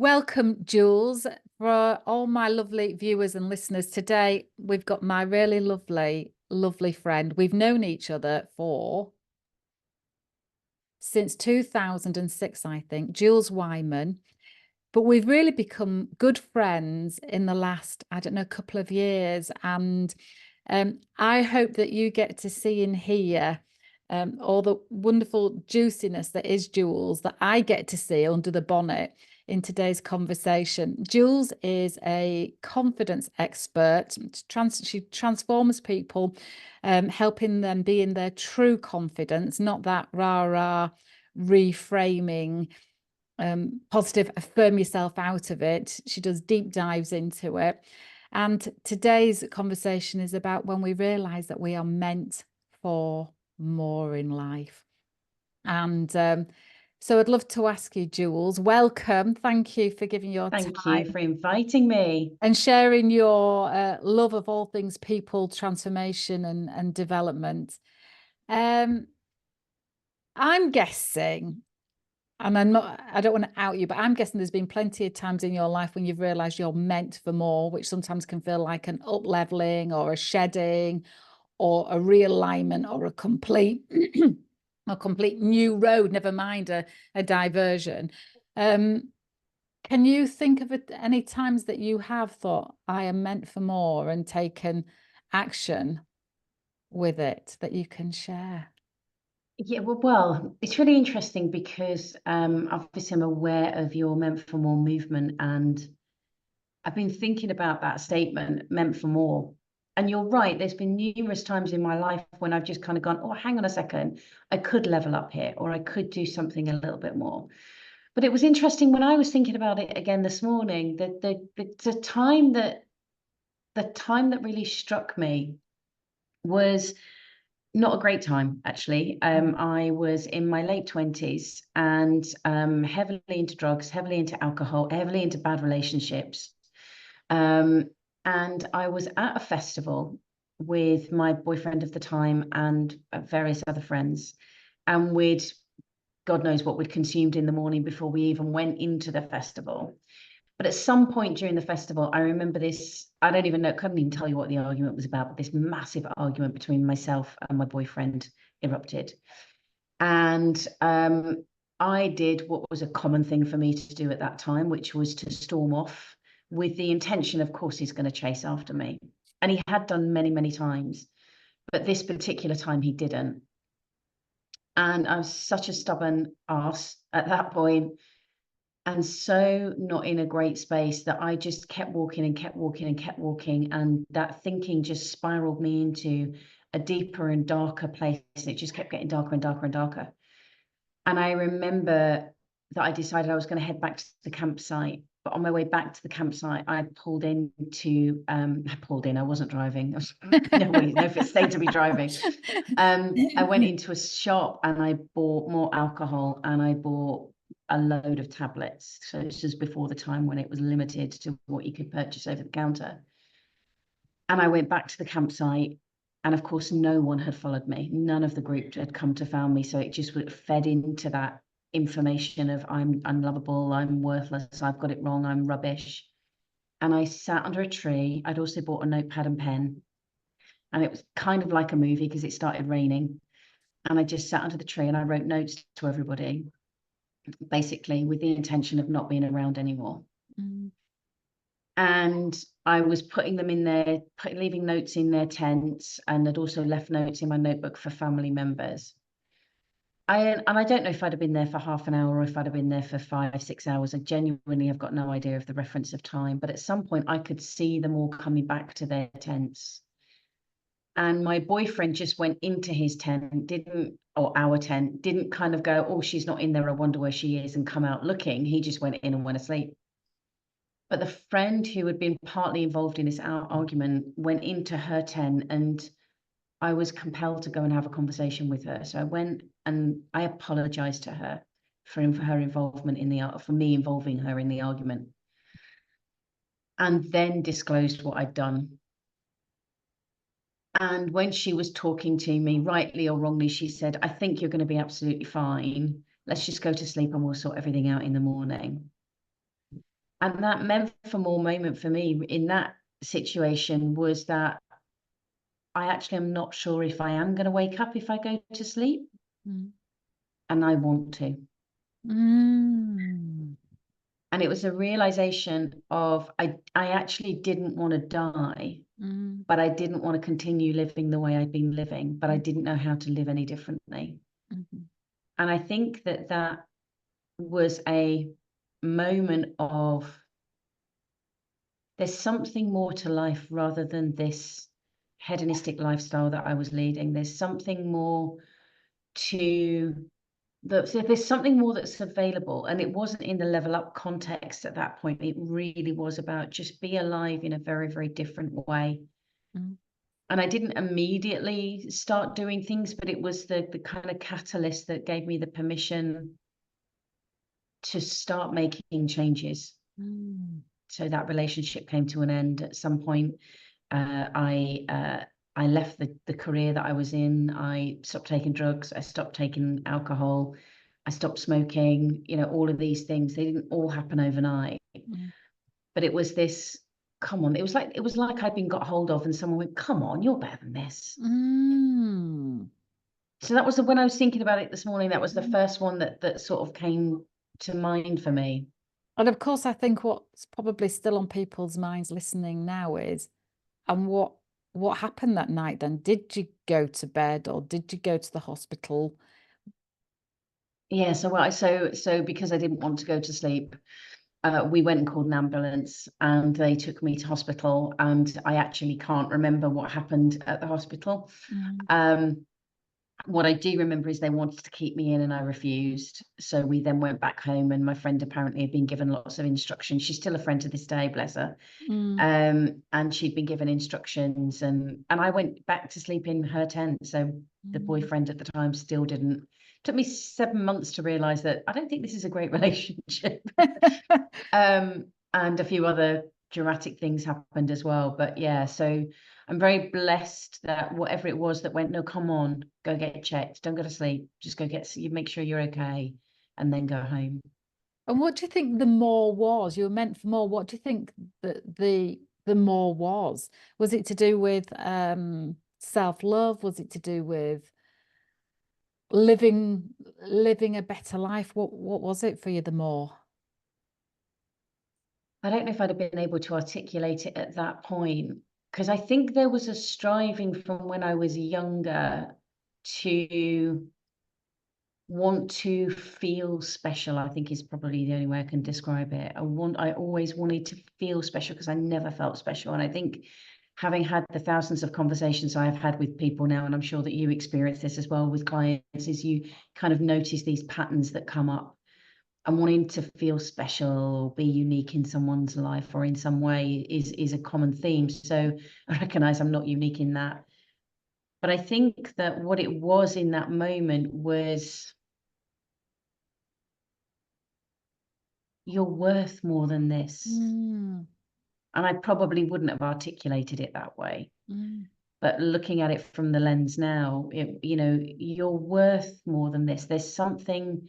Welcome, Jules. For all my lovely viewers and listeners, today we've got my really lovely friend. We've known each other since 2006, I think, Jules Wyman. But we've really become good friends in the last, I don't know, couple of years. And I hope that you get to see and hear all the wonderful juiciness that is Jules that I get to see under the bonnet in today's conversation. Jules is a confidence expert. She transforms people, helping them be in their true confidence, not that rah-rah reframing, positive, affirm yourself out of it. She does deep dives into it. And today's conversation is about when we realize that we are meant for more in life. And so I'd love to ask you, Jules, welcome. Thank you for giving your time. Thank you for inviting me. And sharing your love of all things people, transformation and development. I'm guessing, and I don't want to out you, but I'm guessing there's been plenty of times in your life when you've realized you're meant for more, which sometimes can feel like an up-leveling or a shedding or a realignment or a complete new road, never mind a diversion. Can you think of any times that you have thought, I am meant for more, and taken action with it that you can share? Yeah, well, it's really interesting because obviously I'm aware of your Meant for More movement, and I've been thinking about that statement, meant for more. And you're right, there's been numerous times in my life when I've just kind of gone, oh, hang on a second, I could level up here, or I could do something a little bit more. But it was interesting when I was thinking about it again this morning, that the time that really struck me was not a great time, actually. I was in my late 20s and heavily into drugs, heavily into alcohol, heavily into bad relationships. And I was at a festival with my boyfriend of the time and various other friends. And God knows what we'd consumed in the morning before we even went into the festival. But at some point during the festival, I remember this, I don't even know, couldn't even tell you what the argument was about, but this massive argument between myself and my boyfriend erupted. And I did what was a common thing for me to do at that time, which was to storm off with the intention, of course, he's going to chase after me. And he had done many, many times. But this particular time, he didn't. And I was such a stubborn ass at that point, and so not in a great space, that I just kept walking and kept walking and kept walking. And that thinking just spiraled me into a deeper and darker place. It just kept getting darker and darker and darker. And I remember that I decided I was going to head back to the campsite. But on my way back to the campsite, I pulled in, I wasn't driving. No fit state to be driving. I went into a shop and I bought more alcohol and I bought a load of tablets. So this was before the time when it was limited to what you could purchase over the counter. And I went back to the campsite, and of course, no one had followed me. None of the group had come to found me. So it just fed into that information of I'm unlovable, I'm worthless, I've got it wrong, I'm rubbish. And I sat under a tree. I'd also bought a notepad and pen. And it was kind of like a movie because it started raining. And I just sat under the tree and I wrote notes to everybody, basically with the intention of not being around anymore. Mm. And I was putting them in there, leaving notes in their tents, and I'd also left notes in my notebook for family members. And I don't know if I'd have been there for half an hour or if I'd have been there for 5, 6 hours. I genuinely have got no idea of the reference of time. But at some point, I could see them all coming back to their tents. And my boyfriend just went into his tent, or our tent, didn't kind of go, oh, she's not in there, I wonder where she is, and come out looking. He just went in and went asleep. But the friend who had been partly involved in this argument went into her tent, and I was compelled to go and have a conversation with her. So I went and I apologized to her for her involvement for me involving her in the argument, and then disclosed what I'd done. And when she was talking to me, rightly or wrongly, she said, I think you're going to be absolutely fine. Let's just go to sleep and we'll sort everything out in the morning. And that meant for more moment for me in that situation was that I actually am not sure if I am going to wake up if I go to sleep, Mm. and I want to. Mm. And it was a realization of I actually didn't want to die, Mm. but I didn't want to continue living the way I'd been living, but I didn't know how to live any differently. Mm-hmm. And I think that that was a moment of there's something more to life rather than this hedonistic lifestyle that I was leading. There's something more to so there's something more that's available. And it wasn't in the level up context at that point. It really was about just be alive in a very, very different way. Mm. And I didn't immediately start doing things, but it was the kind of catalyst that gave me the permission to start making changes. Mm. So that relationship came to an end at some point. I left the career that I was in. I stopped taking drugs. I stopped taking alcohol. I stopped smoking. You know, all of these things, they didn't all happen overnight. Mm. But it was this, come on, it was like I'd been got hold of and someone went, come on, you're better than this. Mm. So that was when I was thinking about it this morning, that was the first one that sort of came to mind for me. And of course, I think what's probably still on people's minds listening now is, and what happened that night then? Did you go to bed or did you go to the hospital? Yeah, so because I didn't want to go to sleep, we went and called an ambulance and they took me to hospital, and I actually can't remember what happened at the hospital. Mm. Um, what I do remember is they wanted to keep me in and I refused. So we then went back home, and my friend apparently had been given lots of instructions. She's still a friend to this day, bless her. Mm. And she'd been given instructions, and I went back to sleep in her tent. So the Mm. boyfriend at the time still didn't. Took me 7 months to realize that I don't think this is a great relationship. And a few other dramatic things happened as well. But yeah, so I'm very blessed that whatever it was that went, no, come on, go get checked. Don't go to sleep. Just go you make sure you're okay, and then go home. And what do you think the more was? You were meant for more. What do you think that the more was? Was it to do with self-love? Was it to do with living a better life? What was it for you the more? I don't know if I'd have been able to articulate it at that point, because I think there was a striving from when I was younger to want to feel special, I think is probably the only way I can describe it. I always wanted to feel special because I never felt special. And I think having had the thousands of conversations I've had with people now, and I'm sure that you experience this as well with clients, is you kind of notice these patterns that come up, and wanting to feel special, be unique in someone's life or in some way is a common theme. So I recognize I'm not unique in that. But I think that what it was in that moment was, you're worth more than this. Mm. And I probably wouldn't have articulated it that way. Mm. But looking at it from the lens now, you know, you're worth more than this. There's something,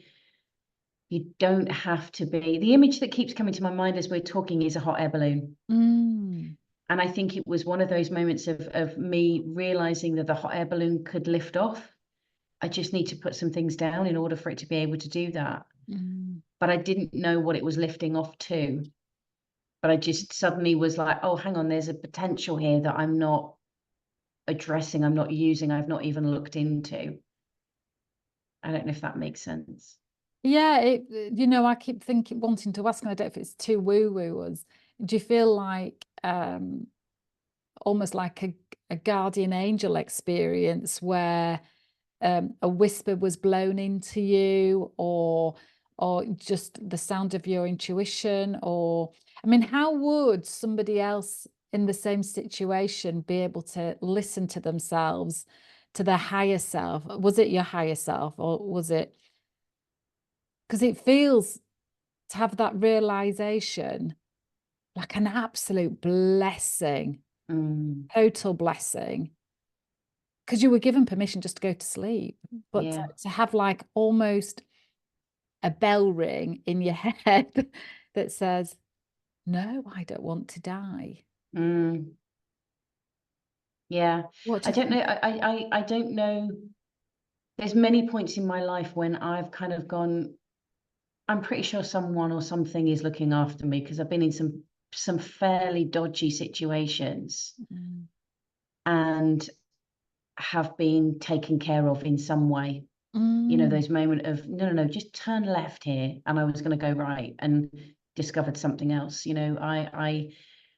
you don't have to be. The image that keeps coming to my mind as we're talking is a hot air balloon. Mm. And I think it was one of those moments of me realizing that the hot air balloon could lift off. I just need to put some things down in order for it to be able to do that. Mm. But I didn't know what it was lifting off to. But I just suddenly was like, oh, hang on, there's a potential here that I'm not addressing, I'm not using, I've not even looked into. I don't know if that makes sense. Yeah, I keep thinking, wanting to ask, and I don't know if it's too woo-woo, was do you feel like almost like a guardian angel experience where a whisper was blown into you, or just the sound of your intuition? Or I mean, how would somebody else in the same situation be able to listen to themselves, to their higher self? Was it your higher self, or was it, because it feels to have that realization like an absolute blessing, Mm, total blessing, because you were given permission just to go to sleep, but yeah. to have like almost a bell ring in your head that says, No, I don't want to die. Mm, yeah. What do I you don't know. think? I don't know. There's many points in my life when I've kind of gone, I'm pretty sure someone or something is looking after me, because I've been in some fairly dodgy situations Mm, and have been taken care of in some way. You know, mm, those moment of no, just turn left here, and I was going to go right and discovered something else. You know, I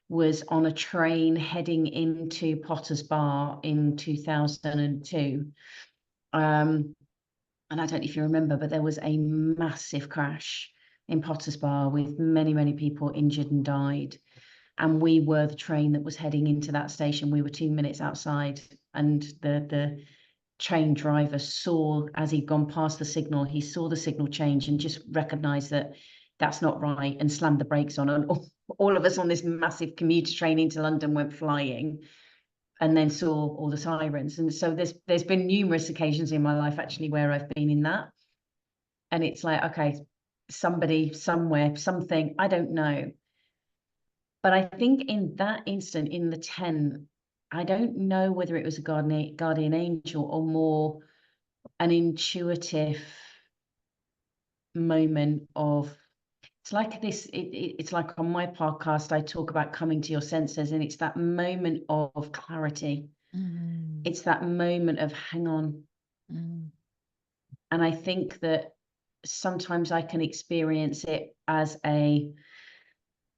was on a train heading into Potter's Bar in 2002. And I don't know if you remember, but there was a massive crash in Potter's Bar with many, many people injured and died. And we were the train that was heading into that station. We were 2 minutes outside, and the train driver saw, as he'd gone past the signal, he saw the signal change and just recognized that that's not right, and slammed the brakes on. And all of us on this massive commuter train into London went flying, and then saw all the sirens. And so there's been numerous occasions in my life actually where I've been in that. And it's like, okay, somebody, somewhere, something, I don't know. But I think in that instant, in the 10, I don't know whether it was a guardian angel or more an intuitive moment of, it's like this, it's like on my podcast, I talk about coming to your senses, and it's that moment of clarity. mm, It's that moment of hang on. mm, And I think that sometimes I can experience it as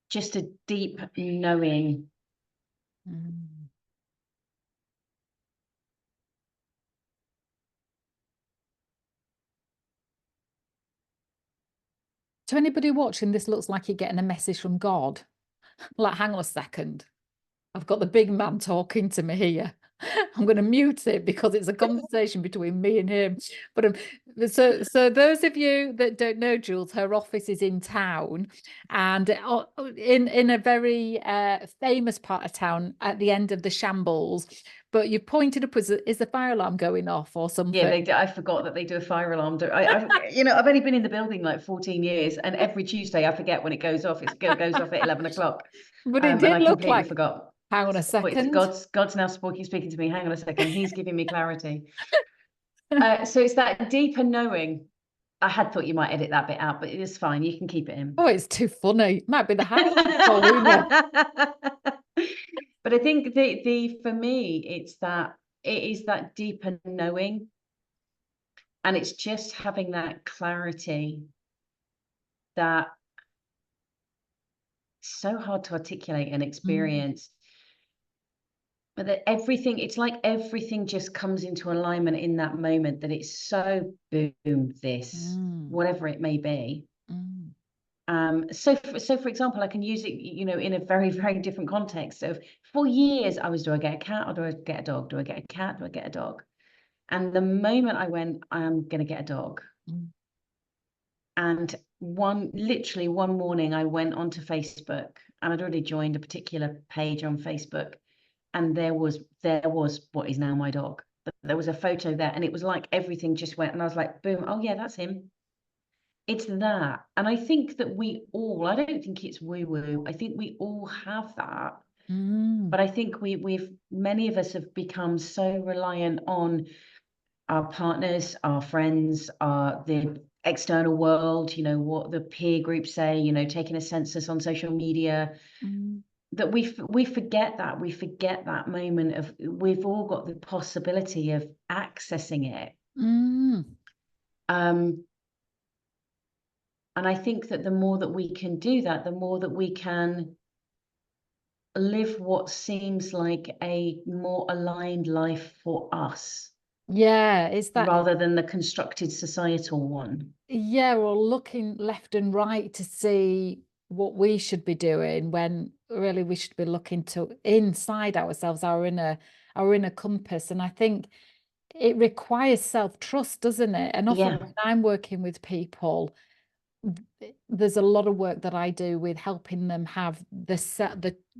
just a deep knowing. mm. To anybody watching, this looks like you're getting a message from God. Like, hang on a second. I've got the big man talking to me here. I'm going to mute it because it's a conversation between me and him. But so those of you that don't know Jules, her office is in town, and in a very famous part of town at the end of the shambles. But you pointed up, is the fire alarm going off or Yeah, something? they do. I forgot that they do a fire alarm. I've only been in the building like 14 years, and every Tuesday I forget when it goes off. It goes off at 11 o'clock. But it And did I look completely like, forgot. hang on a Oh, it's second. God's now speaking to me. Hang on a second. He's giving me clarity. So it's that deeper knowing. I had thought you might edit that bit out, but it's fine. You can keep it in. Oh, it's too funny. Might be the highlight for we know. But I think the for me, it is that deeper knowing, and it's just having that clarity that so hard to articulate and Mm, experience. But that everything, it's like everything just comes into alignment in that moment, that it's so boom, this, mm, whatever it may be. mm, So for example, I can use it, in a very, very different context. So for years I was, do I get a cat or do I get a dog? Do I get a cat? Do I get a dog? And the moment I went, I'm gonna get a dog. mm, And literally one morning I went onto Facebook, and I'd already joined a particular page on Facebook, and there was what is now my dog. There was a photo there, and it was like everything just went, and I was like, boom, oh yeah, that's him. It's that. And I think that I don't think it's woo-woo. I think we all have that. mm, But I think many of us have become so reliant on our partners, our friends, the external world, what the peer groups say, taking a census on social media, mm, that we forget that. We forget that moment of, we've all got the possibility of accessing it. mm. Um, and I think that the more that we can do that, the more that we can live what seems like a more aligned life for us, Yeah, is that, rather than the constructed societal one. yeah, we're looking left and right to see what we should be doing when really we should be looking to inside ourselves, our inner compass. And I think it requires self-trust, doesn't it? And often Yeah. when I'm working with people, there's a lot of work that I do with helping them have the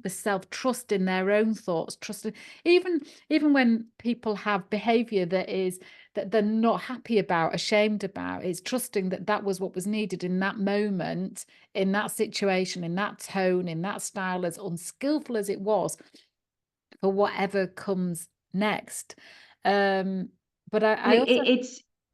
self-trust in their own thoughts, trust even when people have behavior that they're not happy about, ashamed about, it's trusting that that was what was needed in that moment, in that situation, in that tone, in that style, as unskillful as it was, for whatever comes next. But Well, I also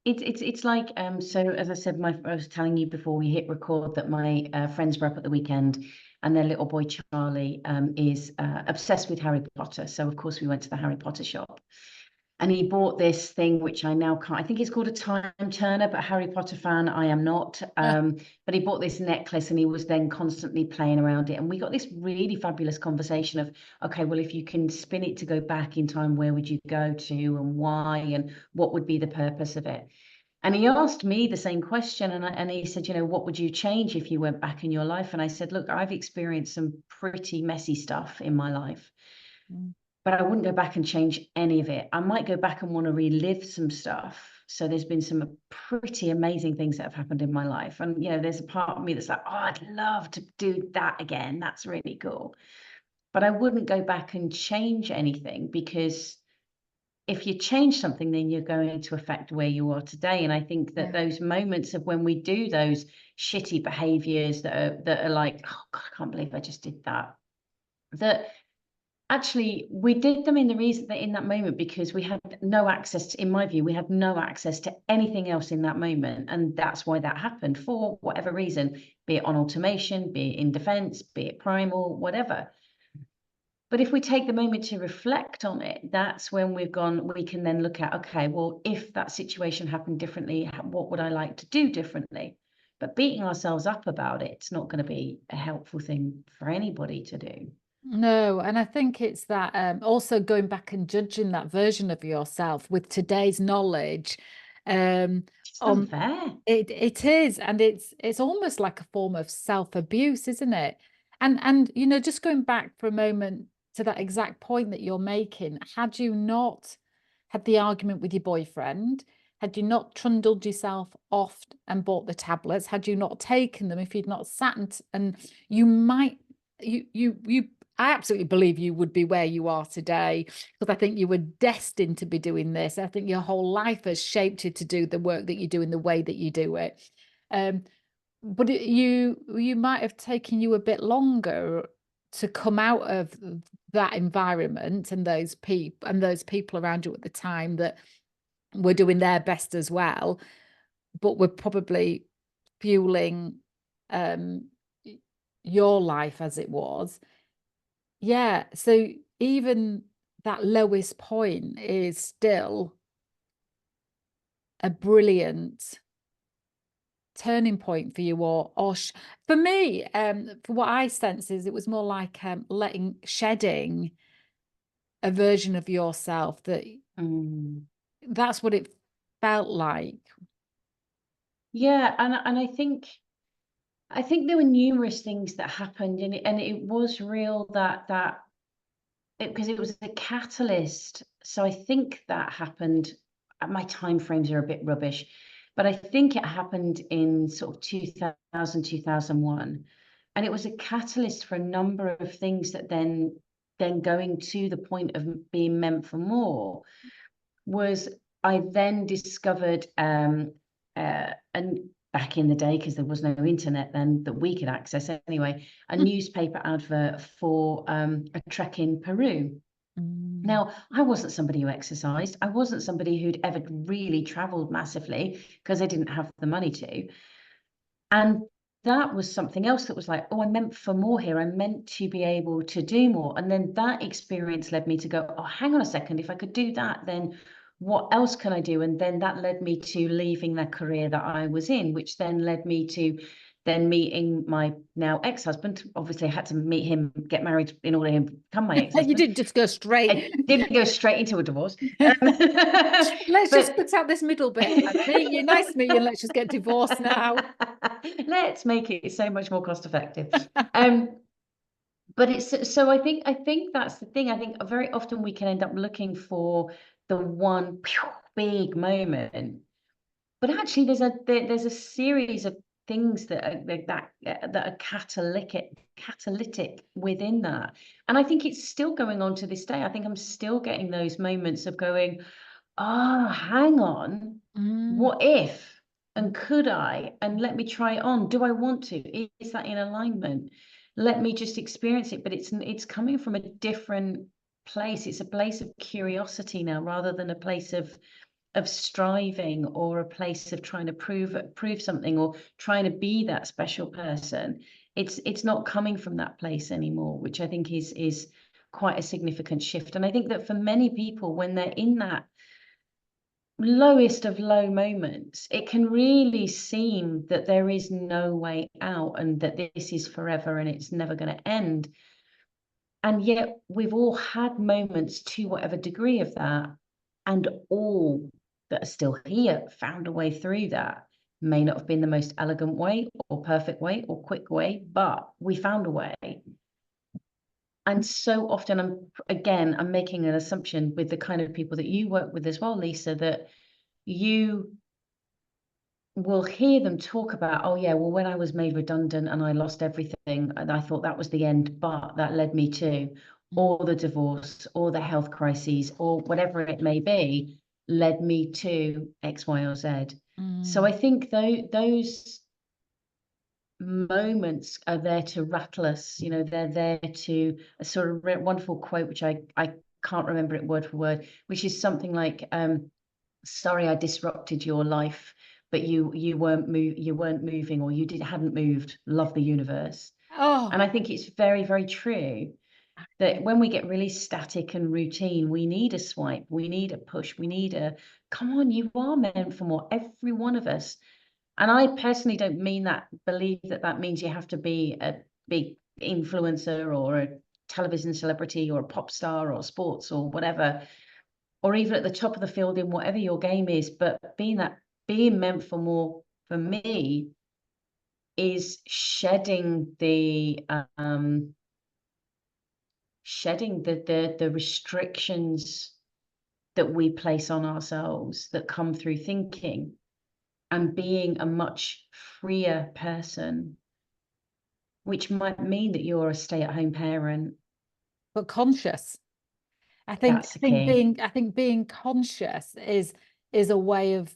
it's like so as I said, I was telling you before we hit record that my friends were up at the weekend, and their little boy Charlie is obsessed with Harry Potter. So of course we went to the Harry Potter shop, and he bought this thing which I now can't. I think it's called a time turner, but Harry Potter fan I am not. But he bought this necklace, and he was then constantly playing around it, and we got this really fabulous conversation of, okay, well, if you can spin it to go back in time, where would you go to, and why, and what would be the purpose of it? And he asked me the same question, and he said, what would you change if you went back in your life? And I said, look, I've experienced some pretty messy stuff in my life, Mm, but I wouldn't go back and change any of it. I might go back and want to relive some stuff. So there's been some pretty amazing things that have happened in my life. And, there's a part of me that's like, oh, I'd love to do that again. That's really cool. But I wouldn't go back and change anything, because if you change something, then you're going to affect where you are today. And I think that yeah. those moments of when we do those shitty behaviors that are like, oh God, I can't believe I just did that. That actually we did them in that moment because we had no access to, in my view, we had no access to anything else in that moment. And that's why that happened, for whatever reason, be it on automation, be it in defense, be it primal, whatever. But if we take the moment to reflect on it, that's when we can then look at, okay, well, if that situation happened differently, what would I like to do differently? But beating ourselves up about it's not going to be a helpful thing for anybody to do. No, and I think it's that also going back and judging that version of yourself with today's knowledge. It's On unfair. it is, and it's almost like a form of self-abuse, isn't it? And just going back for a moment to that exact point that you're making, had you not had the argument with your boyfriend, had you not trundled yourself off and bought the tablets, had you not taken them, if you'd not sat and you might you I absolutely believe you would be where you are today, because I think you were destined to be doing this. I think your whole life has shaped you to do the work that you do in the way that you do it. Um, but you might have taken you a bit longer to come out of that environment and those people around you at the time that were doing their best as well, but were probably fueling um, your life as it was. Yeah, so even that lowest point is still a brilliant turning point for you, for me, for what I sense is it was more like shedding a version of yourself that's what it felt like. Yeah, and I think there were numerous things that happened, and it was real that because it was a catalyst. So I think that happened. My time frames are a bit rubbish, but I think it happened in sort of 2000, 2001, and it was a catalyst for a number of things that then going to the point of being meant for more was, I then discovered and back in the day, because there was no internet then that we could access anyway, a newspaper advert for a trek in Peru. Mm. Now, I wasn't somebody who exercised. I wasn't somebody who'd ever really traveled massively, because I didn't have the money to. And that was something else that was like, oh, I'm meant for more here. I'm meant to be able to do more. And then that experience led me to go, oh, hang on a second. If I could do that, then what else can I do? And then that led me to leaving the career that I was in, which then led me to then meeting my now ex-husband. Obviously, I had to meet him, get married in order for him to become my You ex-husband. didn't just go straight. I didn't go straight into a divorce. Let's just But put out this middle bit. I meet you, nice to meet you, and let's just get divorced now. Let's make it so much more cost effective. But it's so I think that's the thing. I think very often we can end up looking for the one big moment, but actually there's a series of things that are catalytic within that. And I think it's still going on to this day. I think I'm still getting those moments of going, "Ah, hang on, Mm, what if? And could I? And let me try it on. Do I want to? Is that in alignment? Let me just experience it." But it's coming from a different place. It's a place of curiosity now, rather than a place of striving, or a place of trying to prove something, or trying to be that special person. It's not coming from that place anymore, which I think is quite a significant shift. And I think that for many people, when they're in that lowest of low moments, it can really seem that there is no way out, and that this is forever and it's never going to end. And yet we've all had moments, to whatever degree of that, and all that are still here found a way through that. May not have been the most elegant way, or perfect way, or quick way, but we found a way. And so often, I'm making an assumption with the kind of people that you work with as well, Lisa, that you will hear them talk about, "Oh yeah, well, when I was made redundant and I lost everything, and I thought that was the end, but that led me to," mm, or the divorce, or the health crises, or whatever it may be, led me to X, Y, or Z. So mm. I think those moments are there to rattle us. They're there to, a sort of wonderful quote, which I can't remember it word for word, which is something like, "Sorry, I disrupted your life, but you weren't moving, or hadn't moved. Love the universe." Oh, And I think it's very, very true that when we get really static and routine, we need a swipe, we need a push, we need a, "Come on, you are meant for more." Every one of us. And I personally don't believe that that means you have to be a big influencer, or a television celebrity, or a pop star, or sports, or whatever, or even at the top of the field in whatever your game is. But being meant for more, for me, is shedding the restrictions that we place on ourselves, that come through thinking, and being a much freer person, which might mean that you're a stay-at-home parent. but conscious. I think That's I the think key. being I think being conscious is a way of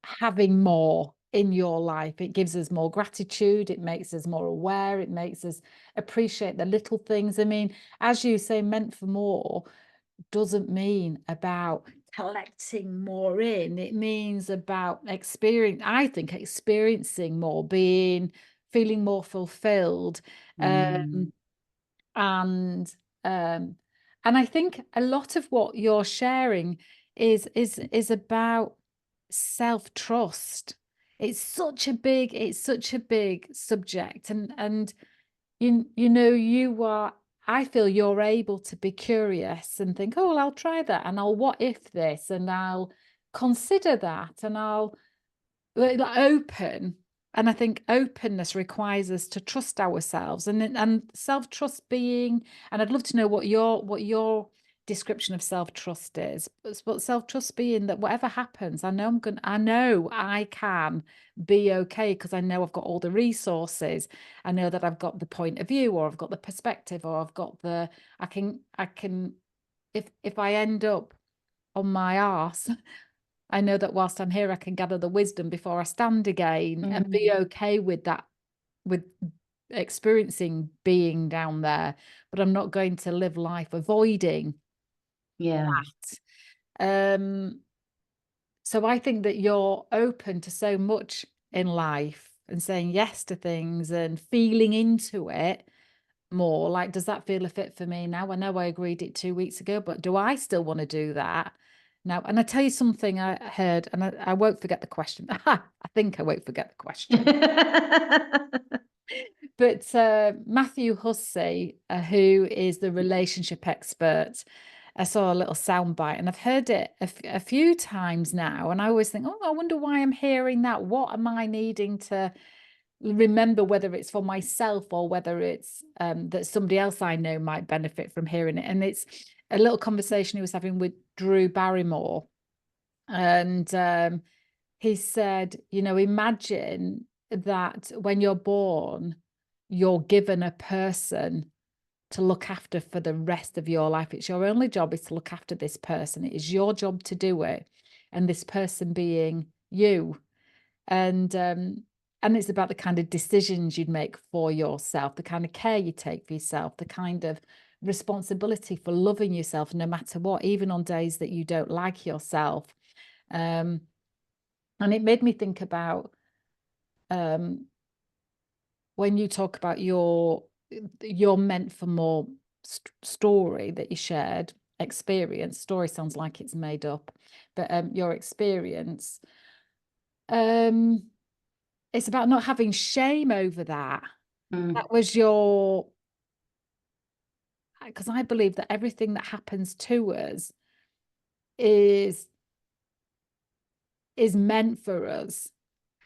having more in your life. It gives us more gratitude, it makes us more aware, it makes us appreciate the little things. I mean, as you say, meant for more doesn't mean about collecting more in. It means about I think experiencing more, feeling more fulfilled. Mm, Um, and um and I think a lot of what you're sharing is about self-trust. It's such a big subject, and I feel you're able to be curious and think, "Oh, well, I'll try that, and I'll what if this, and I'll consider that, and I'll like open." And I think openness requires us to trust ourselves, and self-trust being, and I'd love to know what your description of self-trust is. But self-trust being that whatever happens, I know I can be okay, because I know I've got all the resources. I know that I've got the point of view, or I've got the perspective, or I can if I end up on my arse, I know that whilst I'm here, I can gather the wisdom before I stand again, and be mm, okay with that, with experiencing being down there. But I'm not going to live life avoiding yeah. that. So I think that you're open to so much in life, and saying yes to things, and feeling into it more. Like, does that feel a fit for me now? I know I agreed it 2 weeks ago, but do I still want to do that now? And I tell you something I heard, and I won't forget the question. I think I won't forget the question. But Matthew Hussey, who is the relationship expert, I saw a little soundbite, and I've heard it a few times now. And I always think, oh, I wonder why I'm hearing that. What am I needing to remember, whether it's for myself, or whether it's that somebody else I know might benefit from hearing it? And it's a little conversation he was having with Drew Barrymore. And he said, imagine that when you're born, you're given a person to look after for the rest of your life. It's your only job is to look after this person. It is your job to do it, and this person being you. And it's about the kind of decisions you'd make for yourself, the kind of care you take for yourself, the kind of responsibility for loving yourself no matter what, even on days that you don't like yourself. And it made me think about when you talk about your meant for more story that you shared, experience. Story sounds like it's made up, but your experience, it's about not having shame over that. That was your, because I believe that everything that happens to us is meant for us,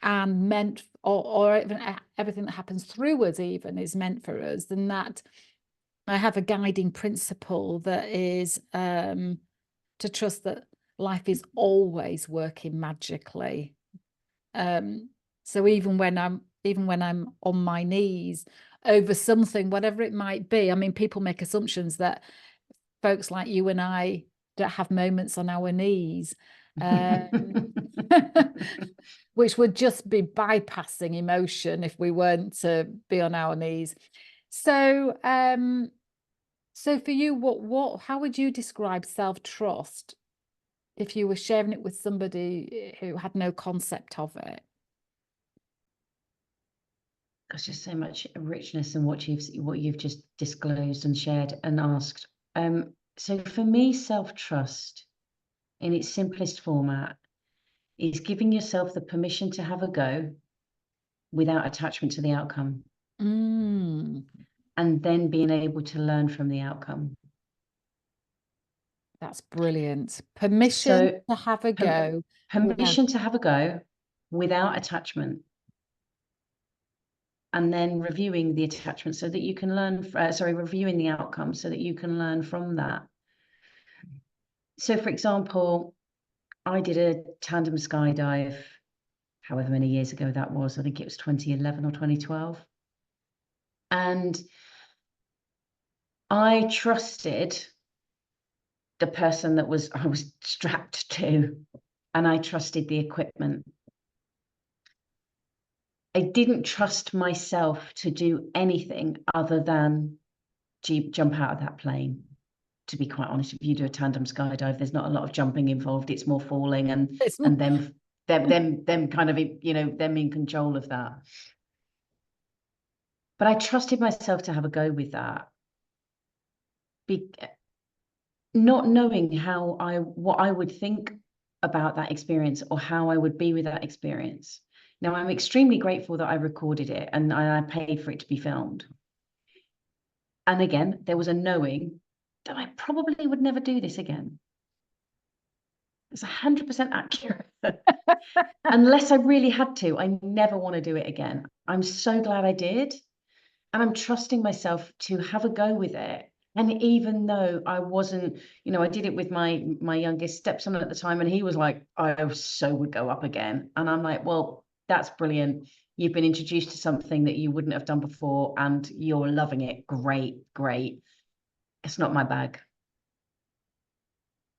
and meant, or even everything that happens through us even is meant for us. And that I have a guiding principle that is to trust that life is always working magically. So even when I'm on my knees over something, whatever it might be, I mean, people make assumptions that folks like you and I don't have moments on our knees, which would just be bypassing emotion if we weren't to be on our knees. So, so for you, how would you describe self-trust if you were sharing it with somebody who had no concept of it? There's just so much richness in what you've just disclosed and shared and asked. So for me, self-trust in its simplest format is giving yourself the permission to have a go without attachment to the outcome, Mm, and then being able to learn from the outcome. that's brilliant. Permission So to have a go. permission to have a go without attachment, and then reviewing the attachment so that you can learn, reviewing the outcome so that you can learn from that. So for example, I did a tandem skydive, however many years ago that was. I think it was 2011 or 2012. And I trusted the person that I was strapped to, and I trusted the equipment. I didn't trust myself to do anything other than jump out of that plane. To be quite honest, if you do a tandem skydive, there's not a lot of jumping involved. It's more falling and them kind of, them in control of that. But I trusted myself to have a go with that, not knowing what I would think about that experience or how I would be with that experience. Now, I'm extremely grateful that I recorded it and I paid for it to be filmed. And again, there was a knowing that I probably would never do this again. It's 100% accurate. Unless I really had to, I never want to do it again. I'm so glad I did. And I'm trusting myself to have a go with it. And even though I wasn't, I did it with my youngest stepson at the time, and he was like, I so would go up again. And I'm like, well, that's brilliant. You've been introduced to something that you wouldn't have done before, and you're loving it. Great, great. It's not my bag.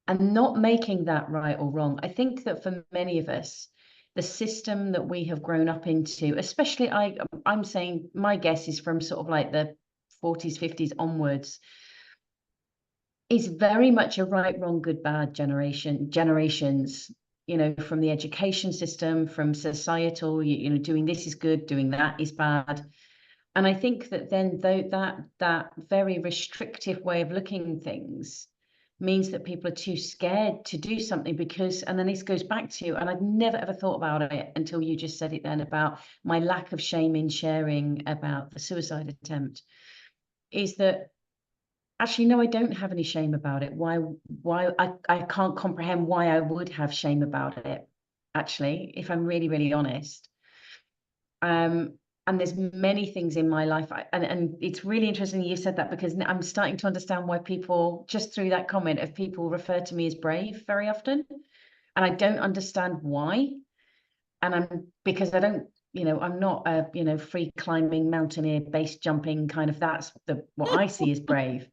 And not making that right or wrong. I think that for many of us, the system that we have grown up into, especially I'm saying my guess is from sort of like the 40s, 50s onwards, is very much a right, wrong, good, bad generations, from the education system, from societal, doing this is good, doing that is bad. And I think that then that very restrictive way of looking at things means that people are too scared to do something and then this goes back to, and I'd never ever thought about it until you just said it then, about my lack of shame in sharing about the suicide attempt, is that actually, no, I don't have any shame about it. Why I can't comprehend why I would have shame about it, actually, if I'm really, really honest. And there's many things in my life, and it's really interesting you said that, because I'm starting to understand why people, just through that comment, of people refer to me as brave very often, and I don't understand why. And because I don't I'm not a, free climbing, mountaineer, base jumping kind of, that's what I see as brave.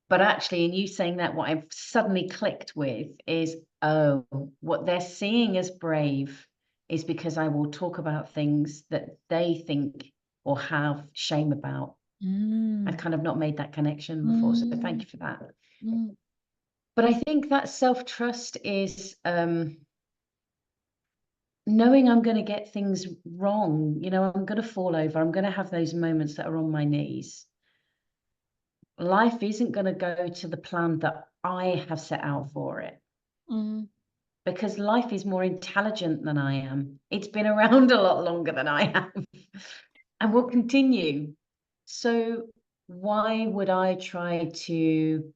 But actually, in you saying that, what I've suddenly clicked with is, oh, what they're seeing as brave is because I will talk about things that they think or have shame about. I've kind of not made that connection before, so thank you for that. But I think that self-trust is knowing I'm going to get things wrong. I'm going to fall over. I'm going to have those moments that are on my knees. Life isn't going to go to the plan that I have set out for it. Because life is more intelligent than I am. It's been around a lot longer than I have and will continue. So why would I try to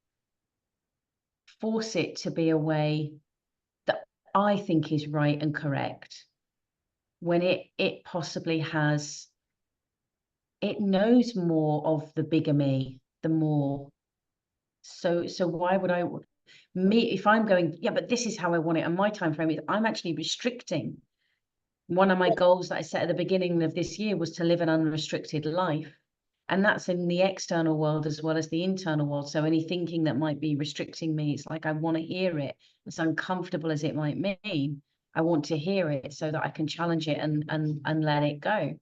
force it to be a way that I think is right and correct when it possibly has, it knows more of the bigger me, the more. So why would if I'm going, yeah, but this is how I want it, and my time frame is, I'm actually restricting. One of my goals that I set at the beginning of this year was to live an unrestricted life. And that's in the external world as well as the internal world. So any thinking that might be restricting me, it's like I want to hear it. As uncomfortable as it might mean, I want to hear it so that I can challenge it and let it go.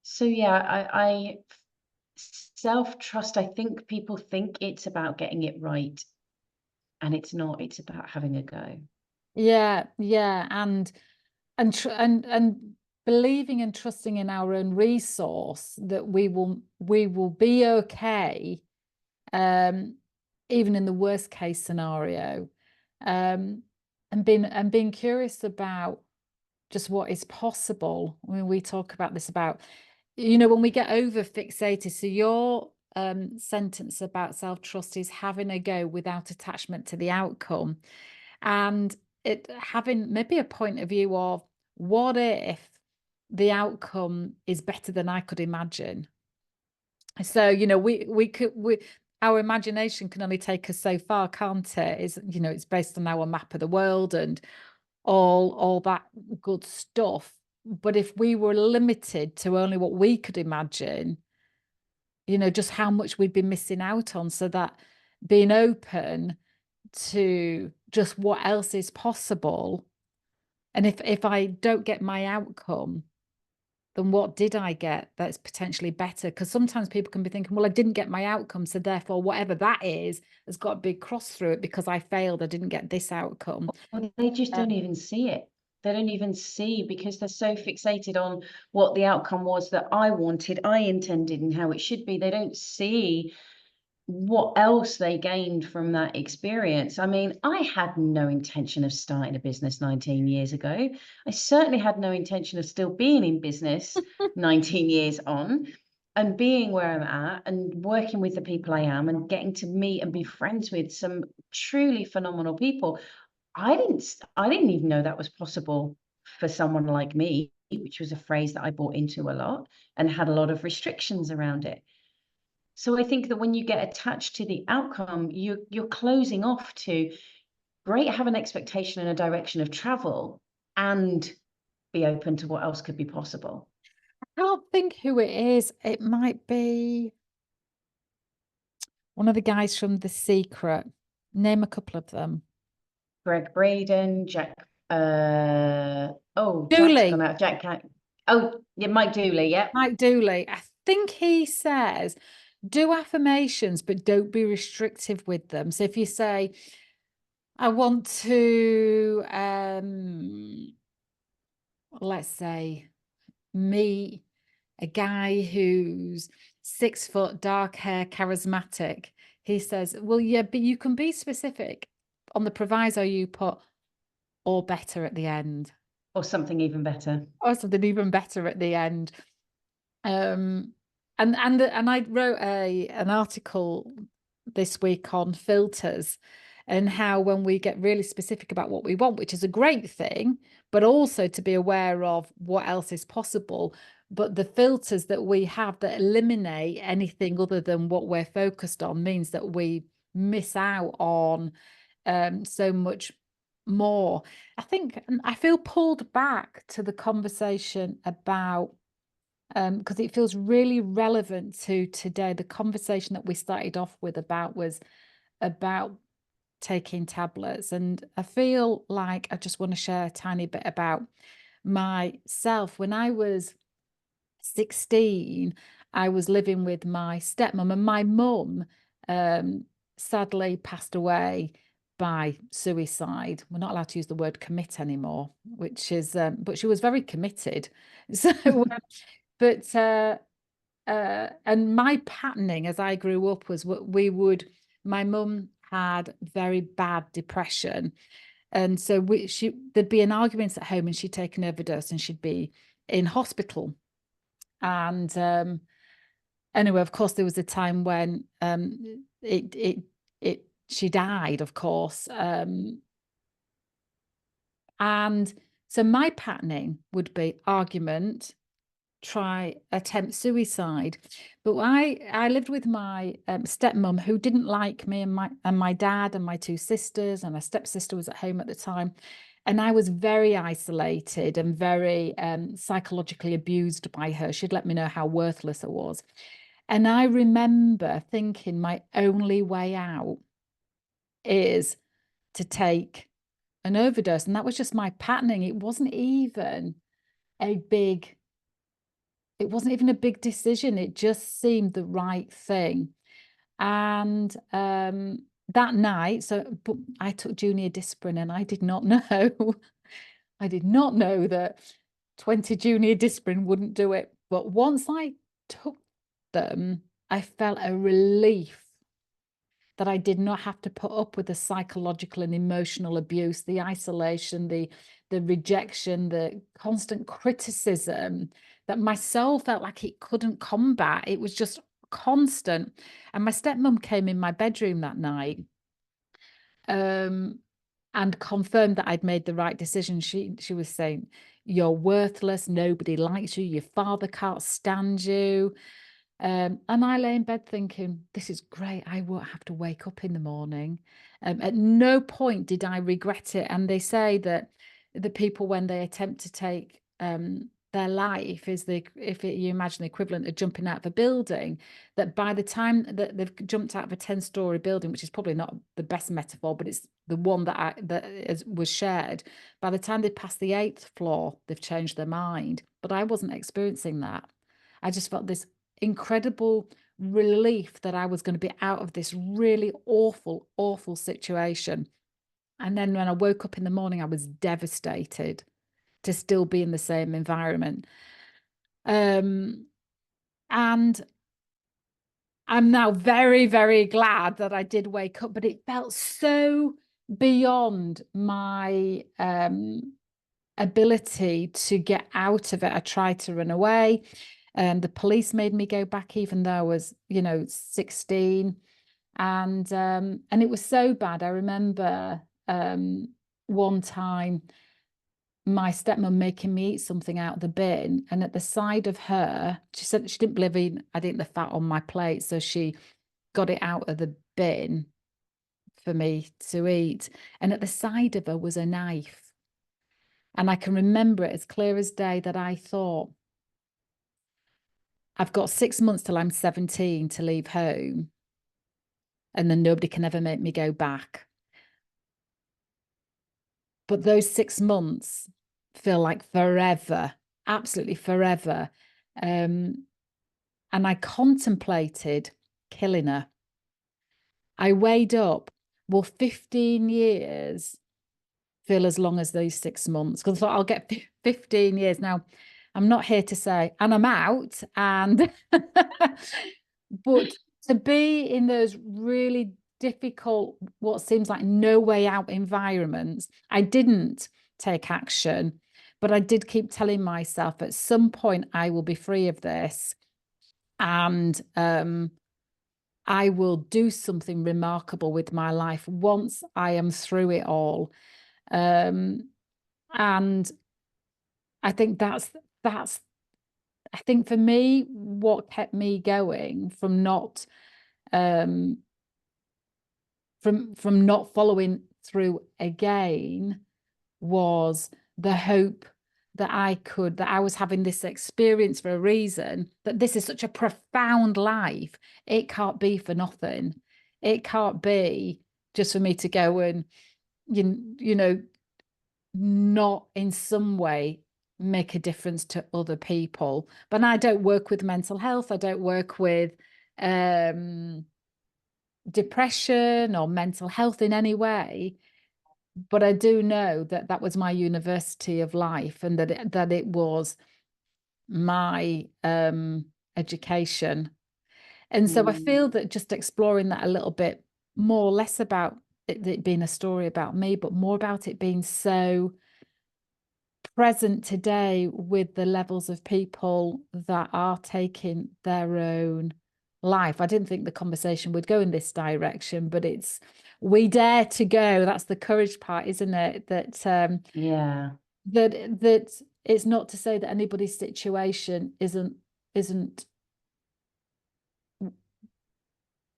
So yeah, I self-trust, I think people think it's about getting it right. And it's not, it's about having a go. Yeah, and believing and trusting in our own resource that we will be okay, even in the worst case scenario, and being curious about just what is possible. I mean, we talk about this about, when we get over fixated. So your sentence about self-trust is having a go without attachment to the outcome, and it having maybe a point of view of, what if the outcome is better than I could imagine? So, our imagination can only take us so far, can't it? It's based on our map of the world and all that good stuff. But if we were limited to only what we could imagine, just how much we'd be missing out on. So that being open to just what else is possible. And if I don't get my outcome, then what did I get that's potentially better? Because sometimes people can be thinking, well, I didn't get my outcome, so therefore whatever that is has got a big cross through it because I failed, I didn't get this outcome. Well, they just don't even see it. They don't even see, because they're so fixated on what the outcome was that I wanted, I intended, and how it should be. They don't see what else they gained from that experience. I mean, I had no intention of starting a business 19 years ago. I certainly had no intention of still being in business 19 years on, and being where I'm at and working with the people I am and getting to meet and be friends with some truly phenomenal people. I didn't even know that was possible for someone like me, which was a phrase that I bought into a lot and had a lot of restrictions around it. So I think that when you get attached to the outcome, you're closing off to, great, have an expectation and a direction of travel, and be open to what else could be possible. I can't think who it is. It might be one of the guys from The Secret. Name a couple of them. Greg Braden, Jack, Jack's Dooley. gone out. Oh, yeah, Mike Dooley, yeah. Mike Dooley. I think he says, do affirmations, but don't be restrictive with them. So if you say, I want to, let's say, meet a guy who's 6 foot, dark hair, charismatic. He says, well, yeah, but you can be specific. On the proviso, you put or better at the end. Or something even better. Or something even better at the end. And I wrote an article this week on filters, and how when we get really specific about what we want, which is a great thing, but also to be aware of what else is possible. But the filters that we have that eliminate anything other than what we're focused on means that we miss out on so much more. I think I feel pulled back to the conversation about because it feels really relevant to today. The conversation that we started off with about was about taking tablets, and I feel like I just want to share a tiny bit about myself. When I was 16, I was living with my stepmom, and my mum sadly passed away by suicide. We're not allowed to use the word commit anymore, which is, but she was very committed. So, but, and my patterning as I grew up was what we would, my mum had very bad depression. And so there'd be an argument at home and she'd take an overdose and she'd be in hospital. And anyway, of course, there was a time when she died, of course. And so my patterning would be argument, attempt suicide. But I lived with my stepmom, who didn't like me, and my dad and my two sisters, and my stepsister was at home at the time. And I was very isolated and very psychologically abused by her. She'd let me know how worthless I was. And I remember thinking my only way out is to take an overdose. And that was just my patterning. It wasn't even a big decision. It just seemed the right thing. And that night, but I took junior discipline, and I did not know, I did not know that 20 junior discipline wouldn't do it. But once I took them, I felt a relief that I did not have to put up with the psychological and emotional abuse, the isolation, the rejection, the constant criticism that my soul felt like it couldn't combat. It was just constant. And my stepmom came in my bedroom that night and confirmed that I'd made the right decision. She was saying, "You're worthless. Nobody likes you. Your father can't stand you." And I lay in bed thinking, this is great. I won't have to wake up in the morning. At no point did I regret it. And they say that the people, when they attempt to take their life, you imagine the equivalent of jumping out of a building, that by the time that they've jumped out of a 10-story building, which is probably not the best metaphor, but it's the one was shared, by the time they pass the 8th floor, they've changed their mind. But I wasn't experiencing that. I just felt this incredible relief that I was going to be out of this really awful, awful situation. And then when I woke up in the morning, I was devastated to still be in the same environment. And I'm now very, very glad that I did wake up, but it felt so beyond my ability to get out of it. I tried to run away. The police made me go back, even though I was, 16. And it was so bad. I remember one time my stepmom making me eat something out of the bin, and at the side of her, she said she didn't believe I'd eaten the fat on my plate, so she got it out of the bin for me to eat. And at the side of her was a knife. And I can remember it as clear as day that I thought, I've got 6 months till I'm 17 to leave home, and then nobody can ever make me go back. But those 6 months feel like forever, absolutely forever. And I contemplated killing her. I weighed up, will 15 years feel as long as those 6 months? Because I thought I'll get 15 years. Now, I'm not here to say, and I'm out, and but to be in those really difficult, what seems like no way out environments, I didn't take action, but I did keep telling myself at some point I will be free of this, and I will do something remarkable with my life once I am through it all. And I think that's I think for me, what kept me going from not from not following through again was the hope that I was having this experience for a reason, that this is such a profound life. It can't be for nothing. It can't be just for me to go and, you know, not in some way make a difference to other people. But I don't work with mental health. I don't work with depression or mental health in any way. But I do know that that was my university of life, and that it was my education. And so I feel that just exploring that a little bit more, less about it being a story about me, but more about it being so present today with the levels of people that are taking their own life. I didn't think the conversation would go in this direction, but we dare to go. That's the courage part, isn't it? That Yeah. that it's not to say that anybody's situation isn't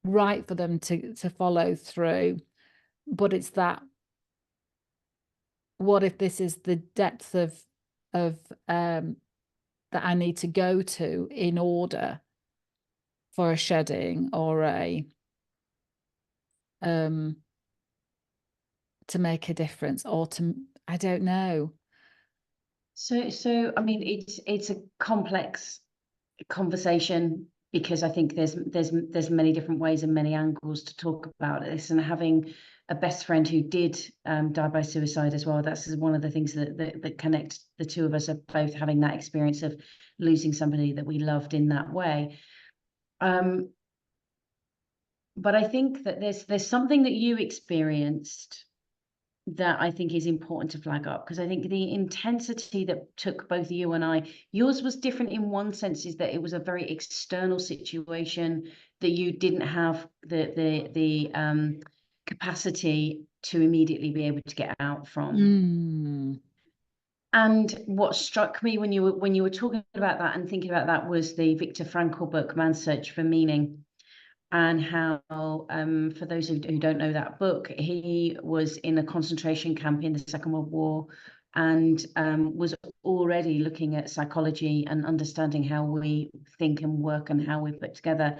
right for them to follow through, but it's that, what if this is the depth of that I need to go to in order for a shedding or a to make a difference, or to, I don't know. So I mean, it's a complex conversation, because I think there's many different ways and many angles to talk about this. And having a best friend who did die by suicide as well, that's one of the things that connect the two of us, are both having that experience of losing somebody that we loved in that way. But I think that there's something that you experienced that I think is important to flag up, because I think the intensity that took both you and I, yours was different in one sense, is that it was a very external situation that you didn't have the capacity to immediately be able to get out from. And what struck me when you were talking about that and thinking about that was the Viktor Frankl book, Man's Search for Meaning. And how, for those who don't know that book, he was in a concentration camp in the Second World War, and was already looking at psychology and understanding how we think and work and how we put together,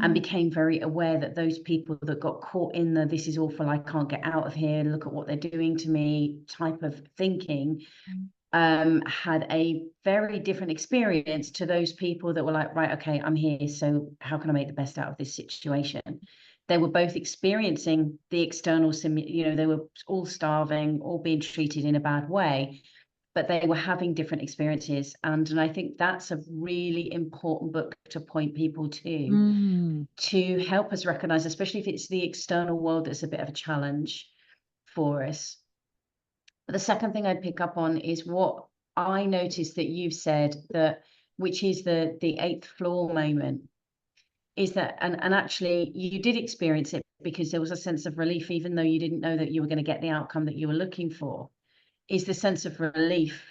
and became very aware that those people that got caught in the "this is awful, I can't get out of here, look at what they're doing to me" type of thinking, had a very different experience to those people that were like, right, okay, I'm here, so how can I make the best out of this situation? They were both experiencing the external, they were all starving, all being treated in a bad way, but they were having different experiences. And I think that's a really important book to point people to help us recognize, especially if it's the external world that's a bit of a challenge for us. But the second thing I'd pick up on is what I noticed that you've said, that, which is the eighth floor moment, is that, and actually you did experience it, because there was a sense of relief, even though you didn't know that you were going to get the outcome that you were looking for, is the sense of relief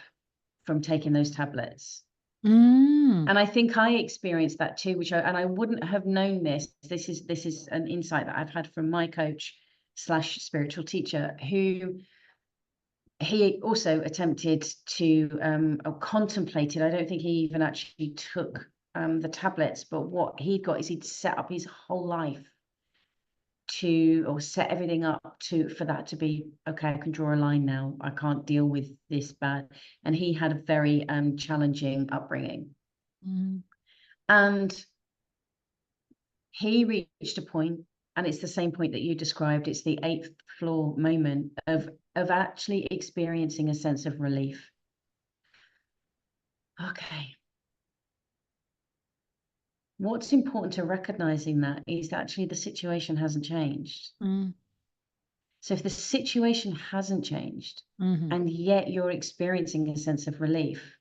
from taking those tablets. And I think I experienced that too, and I wouldn't have known this. This is an insight that I've had from my coach / spiritual teacher, who he also attempted to or contemplated. I don't think he even actually took the tablets, but what he got is he'd set up his whole life or set everything up for that to be okay. I can draw a line now. I can't deal with this bad. And he had a very challenging upbringing. And he reached a point, and it's the same point that you described. It's the eighth floor moment of actually experiencing a sense of relief. Okay. What's important to recognizing that is that actually the situation hasn't changed. So if the situation hasn't changed, and yet you're experiencing a sense of relief,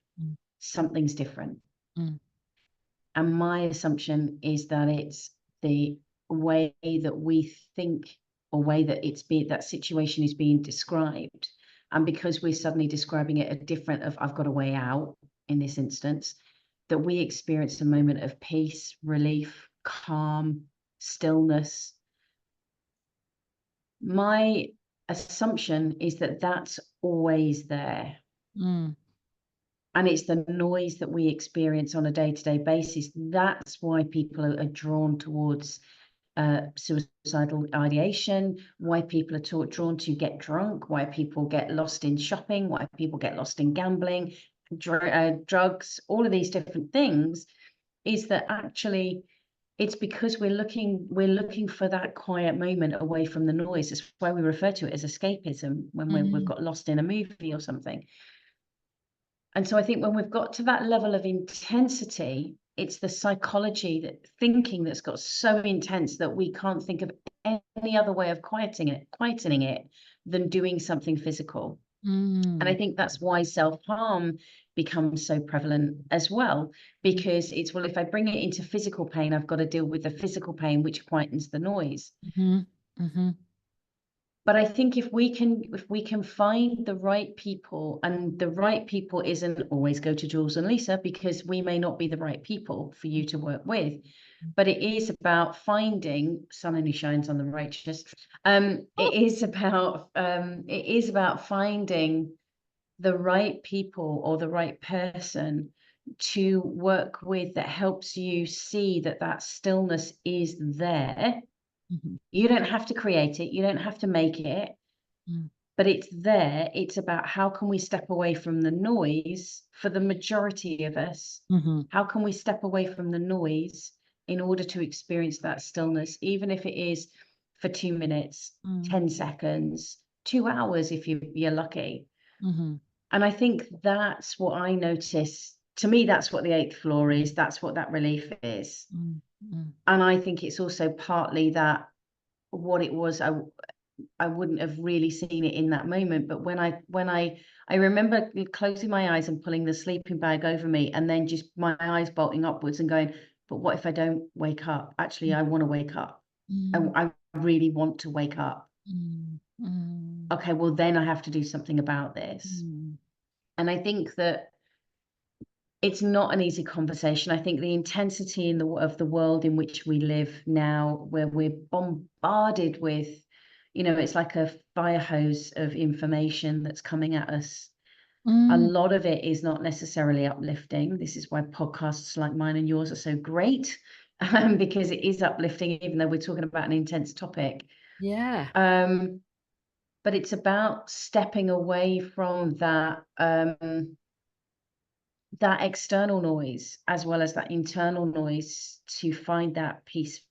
something's different. And my assumption is that it's the way that we think, or way that that situation is being described. And because we're suddenly describing it a different of "I've got a way out" in this instance, that we experience a moment of peace, relief, calm, stillness. My assumption is that that's always there. Mm. And it's the noise that we experience on a day-to-day basis. That's why people are drawn towards suicidal ideation, why people are drawn to get drunk, why people get lost in shopping, why people get lost in gambling, drugs, all of these different things, is that actually it's because we're looking for that quiet moment away from the noise. That's why we refer to it as escapism when we've got lost in a movie or something. And so I think when we've got to that level of intensity, it's the psychology, that thinking that's got so intense that we can't think of any other way of quietening it than doing something physical. And I think that's why self-harm becomes so prevalent as well, because it's, well, if I bring it into physical pain, I've got to deal with the physical pain, which quietens the noise. But I think if we can find the right people, and the right people isn't always go to Jules and Lisa, because we may not be the right people for you to work with, but it is about finding sun only shines on the righteous. It is about finding the right people or the right person to work with that helps you see that that stillness is there. You don't have to create it. You don't have to make it, but it's there. It's about how can we step away from the noise for the majority of us? How can we step away from the noise in order to experience that stillness, even if it is for 2 minutes, 10 seconds, 2 hours, if you're lucky. And I think that's what I notice. To me, that's what the 8th floor is. That's what that relief is. And I think it's also partly that what it was, I wouldn't have really seen it in that moment, but when I remember closing my eyes and pulling the sleeping bag over me, and then just my eyes bolting upwards and going, but what if I don't wake up? Actually, I want to wake up. I really want to wake up. Okay, well then I have to do something about this. And I think that it's not an easy conversation. I think the intensity of the world in which we live now, where we're bombarded with, it's like a fire hose of information that's coming at us. A lot of it is not necessarily uplifting. This is why podcasts like mine and yours are so great, because it is uplifting, even though we're talking about an intense topic. Yeah. But it's about stepping away from that that external noise as well as that internal noise to find that peace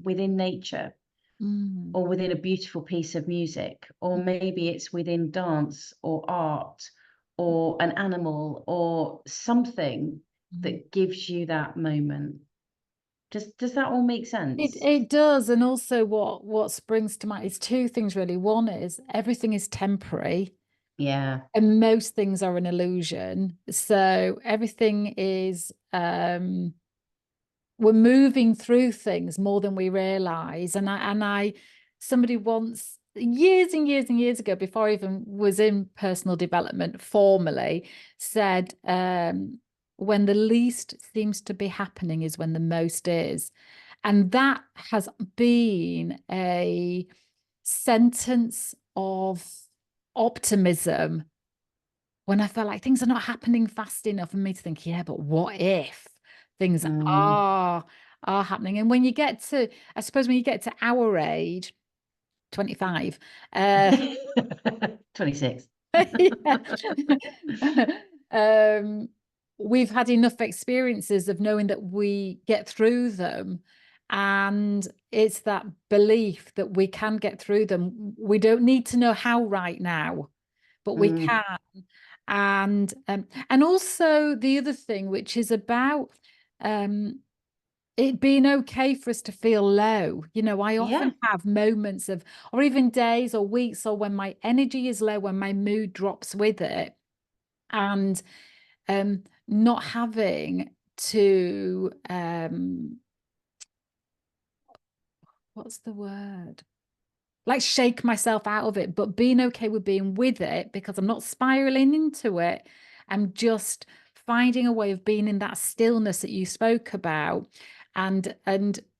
within nature, or within a beautiful piece of music, or maybe it's within dance or art or an animal or something that gives you that moment. Does that all make sense? It does. And also what springs to mind is two things really. One is everything is temporary. Yeah. And most things are an illusion. So everything is we're moving through things more than we realize. And I somebody once, years and years and years ago, before I even was in personal development formally, said when the least seems to be happening is when the most is. And that has been a sentence of optimism when I felt like things are not happening fast enough for me to think, yeah, but what if things are happening? And when you get to, I suppose when you get to our age, 25, 26. We've had enough experiences of knowing that we get through them. And it's that belief that we can get through them. We don't need to know how right now, but we can. And also the other thing, which is about it being okay for us to feel low. I often have moments of, or even days or weeks, or when my energy is low, when my mood drops with it, and not having to what's the word? Like shake myself out of it, but being okay with being with it, because I'm not spiraling into it. I'm just finding a way of being in that stillness that you spoke about, and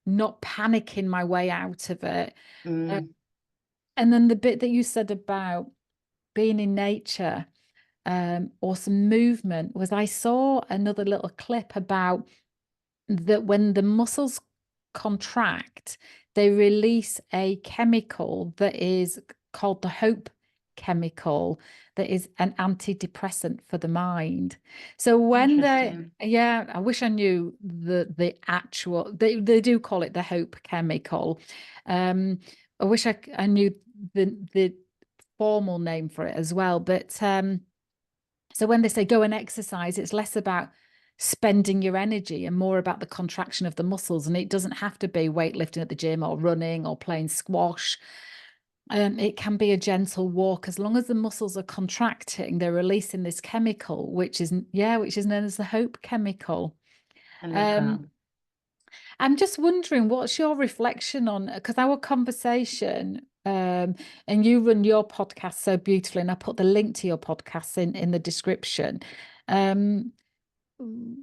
not panicking my way out of it. And then the bit that you said about being in nature, or some movement, was I saw another little clip about that when the muscles contract, they release a chemical that is called the hope chemical, that is an antidepressant for the mind. So when they, Interesting. yeah, I wish I knew the actual, they do call it the hope chemical. I wish I knew the formal name for it as well. But so when they say go and exercise, it's less about spending your energy and more about the contraction of the muscles. And it doesn't have to be weightlifting at the gym or running or playing squash. It can be a gentle walk. As long as the muscles are contracting, they're releasing this chemical, which is, yeah, which is known as the hope chemical. I love that. Um, I'm just wondering, what's your reflection on, because our conversation, and you run your podcast so beautifully, and I put the link to your podcast in the description. Um,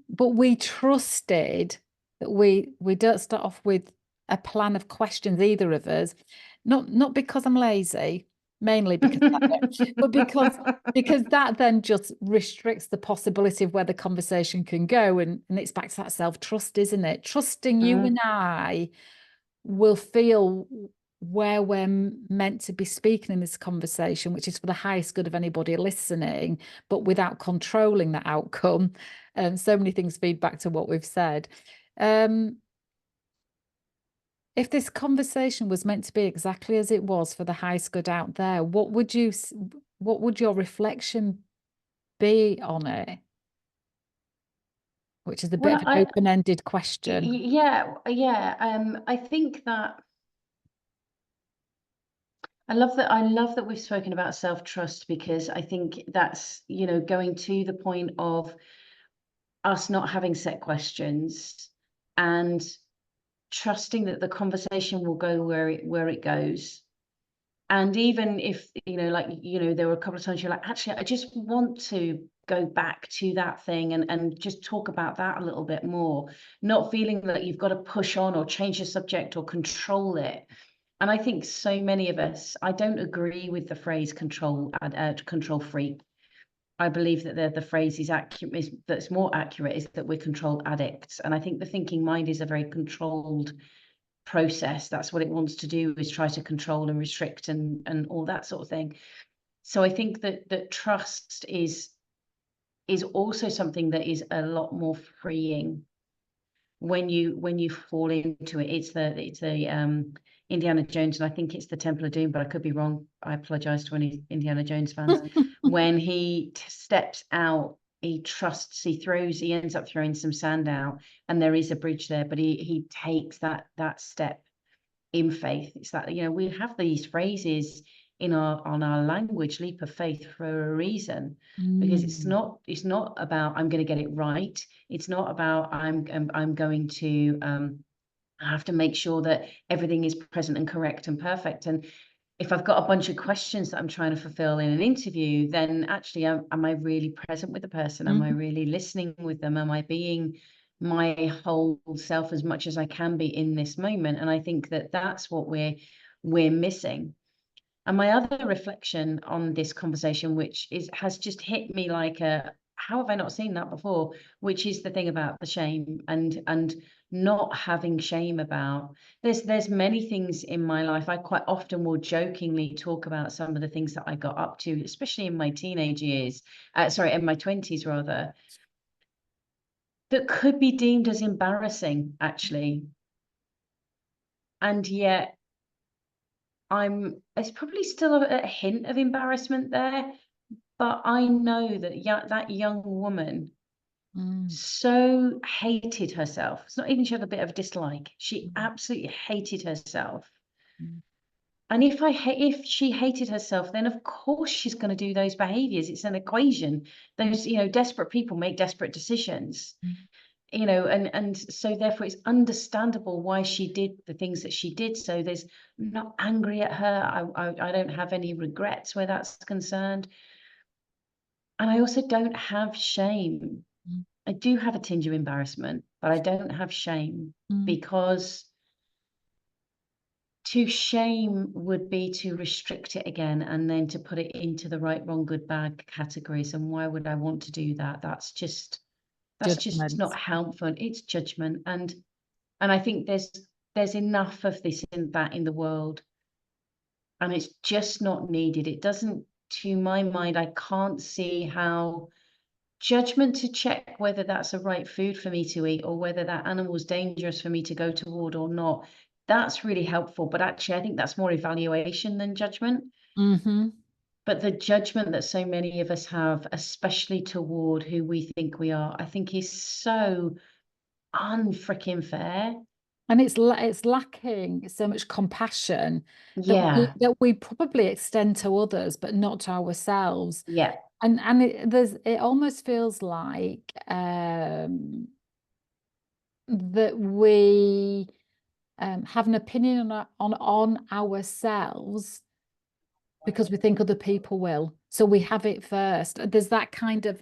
but we trusted that we don't start off with a plan of questions, either of us, not because I'm lazy, mainly because but because that then just restricts the possibility of where the conversation can go, and it's back to that self-trust, isn't it? Trusting you and I will feel where we're meant to be speaking in this conversation, which is for the highest good of anybody listening, but without controlling the outcome. And so many things feed back to what we've said. If this conversation was meant to be exactly as it was for the highest good out there, what would your reflection be on it? Which is a bit of Well, an open-ended question. yeah. I think that I love that we've spoken about self-trust, because I think that's, going to the point of us not having set questions and trusting that the conversation will go where it goes. And even if, like, there were a couple of times you're like, actually, I just want to go back to that thing and just talk about that a little bit more, not feeling that you've got to push on or change the subject or control it. And I think so many of us, I don't agree with the phrase control freak. I believe that the phrase is accurate, that's more accurate, is that we're control addicts. And I think the thinking mind is a very controlled process. That's what it wants to do, is try to control and restrict and all that sort of thing. So I think that trust is also something that is a lot more freeing when you fall into it. It's the Indiana Jones, and I think it's the Temple of Doom, but I could be wrong. I apologize to any Indiana Jones fans. When he steps out, he ends up throwing some sand out, and there is a bridge there, but he takes that step in faith. It's that, we have these phrases on our language, leap of faith, for a reason, because Mm, it's not about I'm going to get it right. It's not about I'm going to I have to make sure that everything is present and correct and perfect. And if I've got a bunch of questions that I'm trying to fulfill in an interview, then actually, am I really present with the person? Am I mm, really listening with them? Am I being my whole self as much as I can be in this moment? And I think that that's what we're missing. And my other reflection on this conversation, which has just hit me like how have I not seen that before? Which is the thing about the shame and not having shame about. There's many things in my life. I quite often will jokingly talk about some of the things that I got up to, especially in my teenage years, in my 20s rather, that could be deemed as embarrassing, actually. And yet there's probably still a hint of embarrassment there, but I know that that young woman mm, so hated herself. It's not even she had a bit of dislike. She mm, absolutely hated herself. mm, And if she hated herself, then of course she's going to do those behaviors. It's an equation. Those, desperate people make desperate decisions. mm, And so therefore it's understandable why she did the things that she did. So I'm not angry at her. I don't have any regrets where that's concerned. And I also don't have shame. mm, I do have a tinge of embarrassment, but I don't have shame, mm, because To shame would be to restrict it again and then to put it into the right, wrong, good, bad categories. And why would I want to do that? That's just not Judgment. helpful. It's judgment. And I think there's enough of this in the world, and it's just not needed. It doesn't, to my mind, I can't see how judgment to check whether that's the right food for me to eat or whether that animal is dangerous for me to go toward or not. That's really helpful. But actually, I think that's more evaluation than judgment. Mm-hmm. But the judgment that so many of us have, especially toward who we think we are, I think is so unfreaking fair. And it's lacking so much compassion Yeah, that we probably extend to others, but not to ourselves. yeah. And it almost feels like that we have an opinion on ourselves because we think other people will. So we have it first. There's that kind of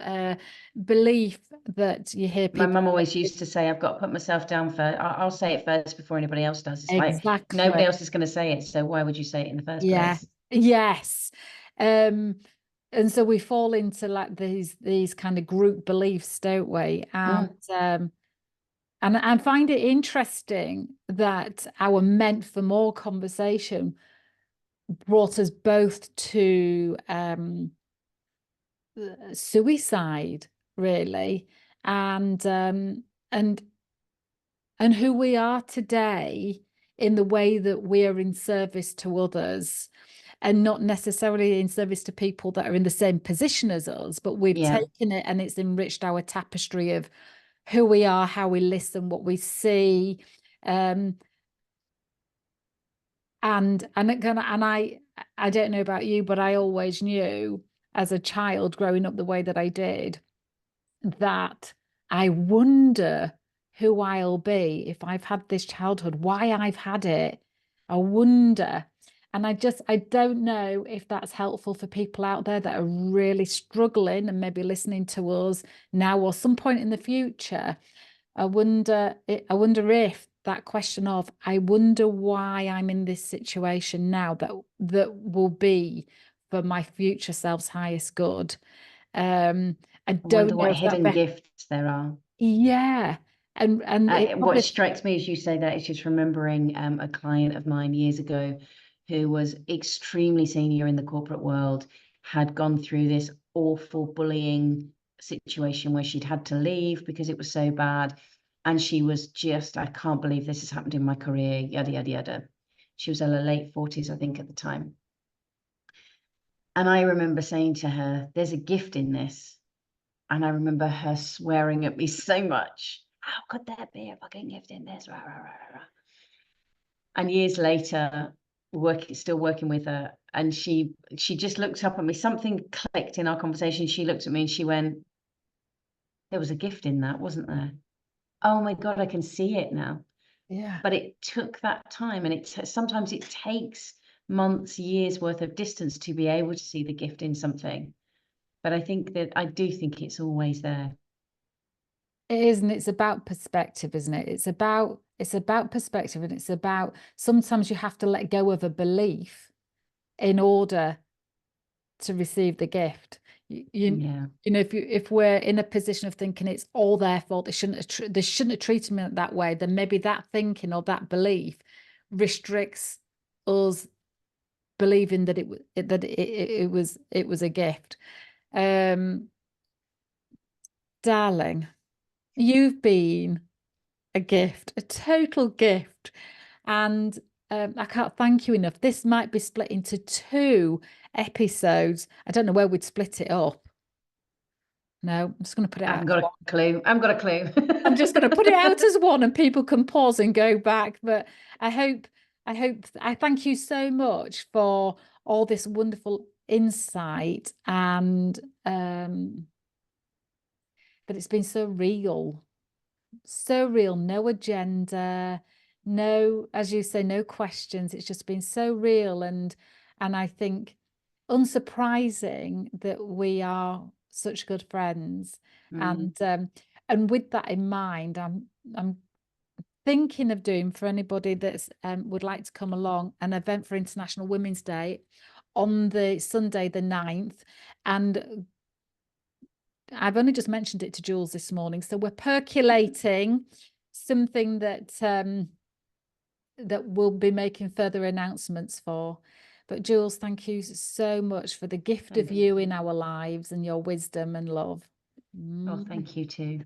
belief that you hear My people mum say, always used to say, I've got to put myself down first. I'll say it first before anybody else does. It's like exactly. nobody else is going to say it. So why would you say it in the first Yeah. place? Yes. Um, and so we fall into like these kind of group beliefs, don't we? Mm, And find it interesting that our meant for more conversation brought us both to suicide, really, and um, and and who we are today in the way that we are in service to others and not necessarily in service to people that are in the same position as us, but we've yeah. taken it and it's enriched our tapestry of who we are, how we listen, what we see. Um, and I don't know about you, but I always knew as a child growing up the way that I did that I wonder who I'll be if I've had this childhood, why I've had it. I wonder. And I don't know if that's helpful for people out there that are really struggling and maybe listening to us now or some point in the future. I wonder if that question of, I wonder why I'm in this situation now that will be for my future self's highest good. I I don't wonder know what if that hidden gifts there are. yeah. And it What probably strikes me as you say that is just remembering a client of mine years ago who was extremely senior in the corporate world, had gone through this awful bullying situation where she'd had to leave because it was so bad. And she was just, I can't believe this has happened in my career, yada, yada, yada. She was in her late 40s, I think, at the time. And I remember saying to her, there's a gift in this. And I remember her swearing at me so much. How could there be a fucking gift in this? Rah, rah, rah, rah, rah. And years later, still working with her, and she just looked up at me. Something clicked in our conversation. She looked at me and she went, "There was a gift in that, wasn't there?" Oh my God, I can see it now. yeah. But it took that time, and sometimes it takes months, years worth of distance to be able to see the gift in something. But I do think it's always there. It is, and it's about perspective, isn't it? It's about perspective, and it's about sometimes you have to let go of a belief in order to receive the gift. Yeah. You know, if we're in a position of thinking it's all their fault, they shouldn't have treated me that way, then maybe that thinking or that belief restricts us believing that it was a gift. Um, darling, you've been a gift, a total gift. And I can't thank you enough. This might be split into 2 episodes. I don't know where we'd split it up. No, I'm just going to put it I out haven't as got a one. clue. I haven't got a I'm just going to put it out clue. as one and people can pause and go back. But I thank you so much for all this wonderful insight and that it's been so real, no agenda, no, as you say, no questions. It's just been so real and I think unsurprising that we are such good friends. Mm, And with that in mind, I'm thinking of doing, for anybody that's would like to come along, an event for International Women's Day on the Sunday the 9th. And I've only just mentioned it to Jules this morning, so we're percolating something that that we'll be making further announcements for. But Jules, thank you so much for the gift of Thank you in our lives and your wisdom and love. Oh, thank you too.